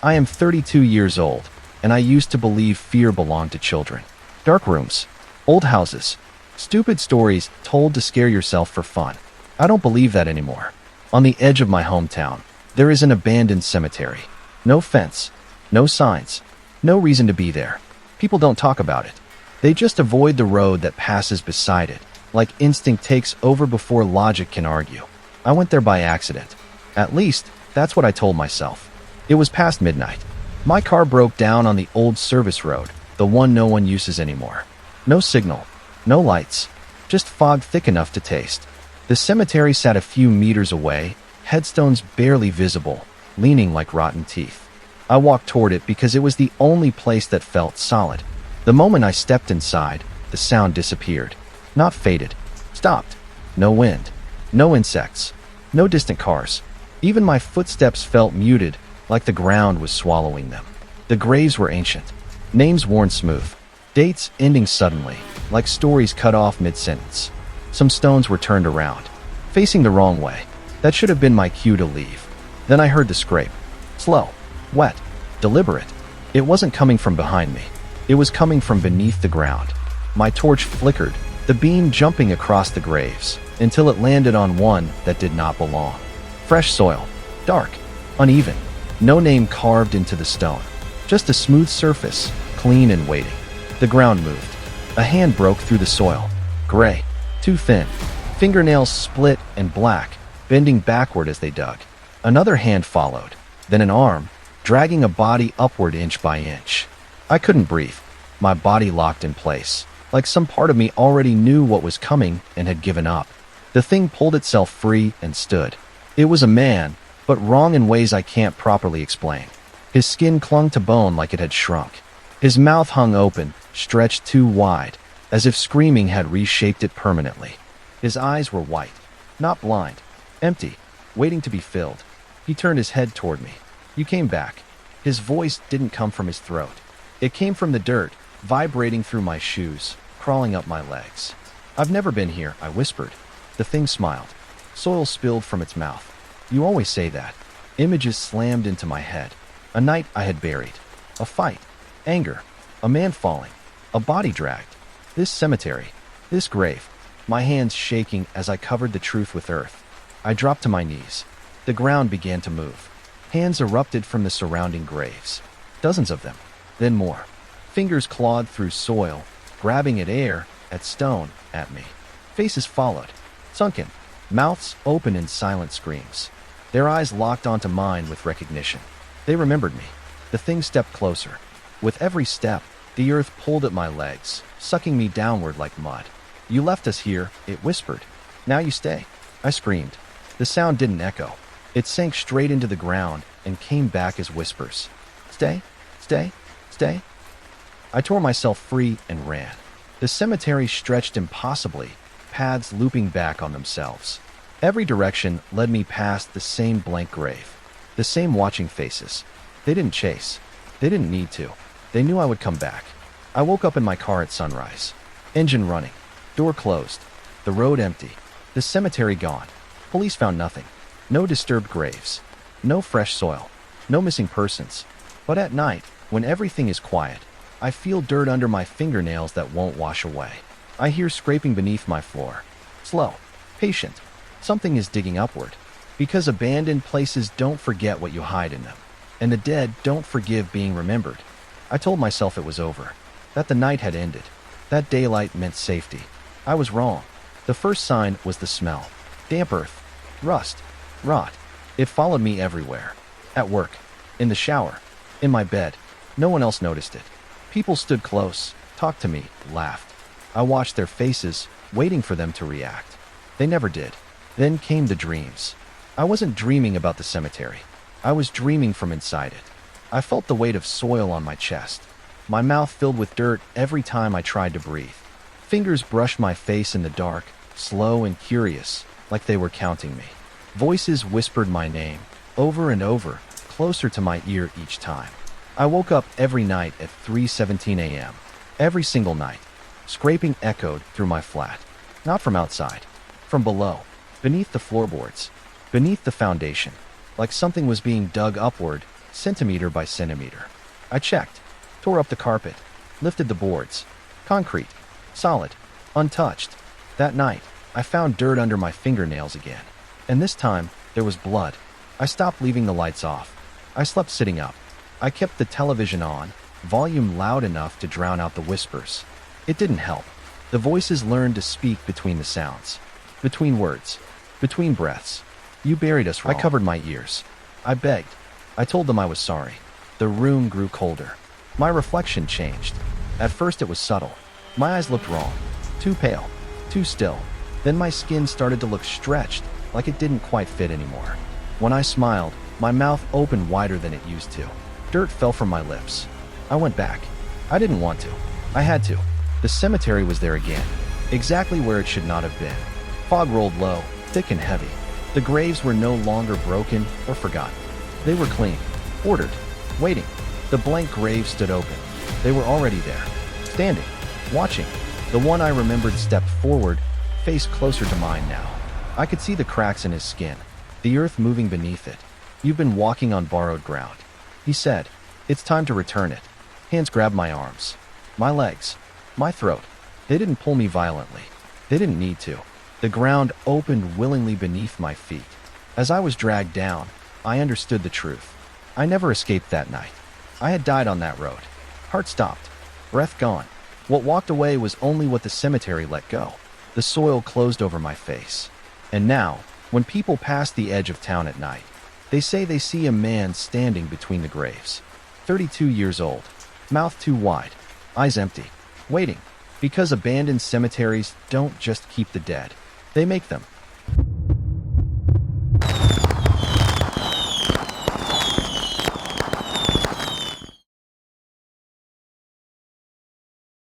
I am 32 years old, and I used to believe fear belonged to children. Dark rooms, old houses, stupid stories told to scare yourself for fun. I don't believe that anymore. On the edge of my hometown, there is an abandoned cemetery. No fence, no signs, no reason to be there. People don't talk about it. They just avoid the road that passes beside it, like instinct takes over before logic can argue. I went there by accident. At least, that's what I told myself. It was past midnight. My car broke down on the old service road, the one no one uses anymore. No signal, no lights, just fog thick enough to taste. The cemetery sat a few meters away, headstones barely visible, leaning like rotten teeth. I walked toward it because it was the only place that felt solid. The moment I stepped inside, the sound disappeared. Not faded, stopped. No wind, no insects, no distant cars. Even my footsteps felt muted, like the ground was swallowing them. The graves were ancient, names worn smooth, dates ending suddenly, like stories cut off mid-sentence. Some stones were turned around, facing the wrong way. That should have been my cue to leave. Then I heard the scrape. Slow, wet, deliberate. It wasn't coming from behind me. It was coming from beneath the ground. My torch flickered, the beam jumping across the graves, until it landed on one that did not belong. Fresh soil, dark, uneven, no name carved into the stone. Just a smooth surface, clean and waiting. The ground moved. A hand broke through the soil. Gray, too thin. Fingernails split and black, bending backward as they dug. Another hand followed, then an arm, dragging a body upward inch by inch. I couldn't breathe. My body locked in place, like some part of me already knew what was coming and had given up. The thing pulled itself free and stood. It was a man, but wrong in ways I can't properly explain. His skin clung to bone like it had shrunk. His mouth hung open, stretched too wide, as if screaming had reshaped it permanently. His eyes were white, not blind, empty, waiting to be filled. He turned his head toward me. You came back. His voice didn't come from his throat. It came from the dirt, vibrating through my shoes, crawling up my legs. I've never been here, I whispered. The thing smiled. Soil spilled from its mouth. You always say that. Images slammed into my head. A night I had buried. A fight. Anger. A man falling. A body dragged. This cemetery. This grave. My hands shaking as I covered the truth with earth. I dropped to my knees. The ground began to move. Hands erupted from the surrounding graves. Dozens of them. Then more. Fingers clawed through soil, grabbing at air, at stone, at me. Faces followed. Sunken. Mouths open in silent screams. Their eyes locked onto mine with recognition. They remembered me. The thing stepped closer. With every step, the earth pulled at my legs, sucking me downward like mud. You left us here, it whispered. Now you stay. I screamed. The sound didn't echo. It sank straight into the ground and came back as whispers. Stay, stay, stay. I tore myself free and ran. The cemetery stretched impossibly, paths looping back on themselves. Every direction led me past the same blank grave, the same watching faces. They didn't chase. They didn't need to. They knew I would come back. I woke up in my car at sunrise. Engine running. Door closed. The road empty. The cemetery gone. Police found nothing. No disturbed graves. No fresh soil. No missing persons. But at night, when everything is quiet, I feel dirt under my fingernails that won't wash away. I hear scraping beneath my floor. Slow. Patient. Something is digging upward. Because abandoned places don't forget what you hide in them. And the dead don't forgive being remembered. I told myself it was over. That the night had ended. That daylight meant safety. I was wrong. The first sign was the smell. Damp earth. Rust. Rot. It followed me everywhere. At work. In the shower. In my bed. No one else noticed it. People stood close, talked to me, laughed. I watched their faces, waiting for them to react. They never did. Then came the dreams. I wasn't dreaming about the cemetery. I was dreaming from inside it. I felt the weight of soil on my chest. My mouth filled with dirt every time I tried to breathe. Fingers brushed my face in the dark, slow and curious, like they were counting me. Voices whispered my name, over and over, closer to my ear each time. I woke up every night at 3:17 a.m. Every single night. Scraping echoed through my flat. Not from outside. From below. Beneath the floorboards. Beneath the foundation. Like something was being dug upward, centimeter by centimeter. I checked, tore up the carpet, lifted the boards. Concrete, solid, untouched. That night, I found dirt under my fingernails again. And this time, there was blood. I stopped leaving the lights off. I slept sitting up. I kept the television on, volume loud enough to drown out the whispers. It didn't help. The voices learned to speak between the sounds, between words, between breaths. You buried us wrong. I covered my ears. I begged. I told them I was sorry. The room grew colder. My reflection changed. At first it was subtle. My eyes looked wrong. Too pale. Too still. Then my skin started to look stretched, like it didn't quite fit anymore. When I smiled, my mouth opened wider than it used to. Dirt fell from my lips. I went back. I didn't want to. I had to. The cemetery was there again, exactly where it should not have been. Fog rolled low, thick and heavy. The graves were no longer broken or forgotten. They were clean, ordered, waiting. The blank grave stood open. They were already there, standing, watching. The one I remembered stepped forward, face closer to mine now. I could see the cracks in his skin, the earth moving beneath it. You've been walking on borrowed ground, he said. It's time to return it. Hands grabbed my arms, my legs, my throat. They didn't pull me violently. They didn't need to. The ground opened willingly beneath my feet. As I was dragged down, I understood the truth. I never escaped that night. I had died on that road. Heart stopped, breath gone. What walked away was only what the cemetery let go. The soil closed over my face. And now, when people pass the edge of town at night, they say they see a man standing between the graves. 32 years old, mouth too wide, eyes empty, waiting. Because abandoned cemeteries don't just keep the dead, they make them.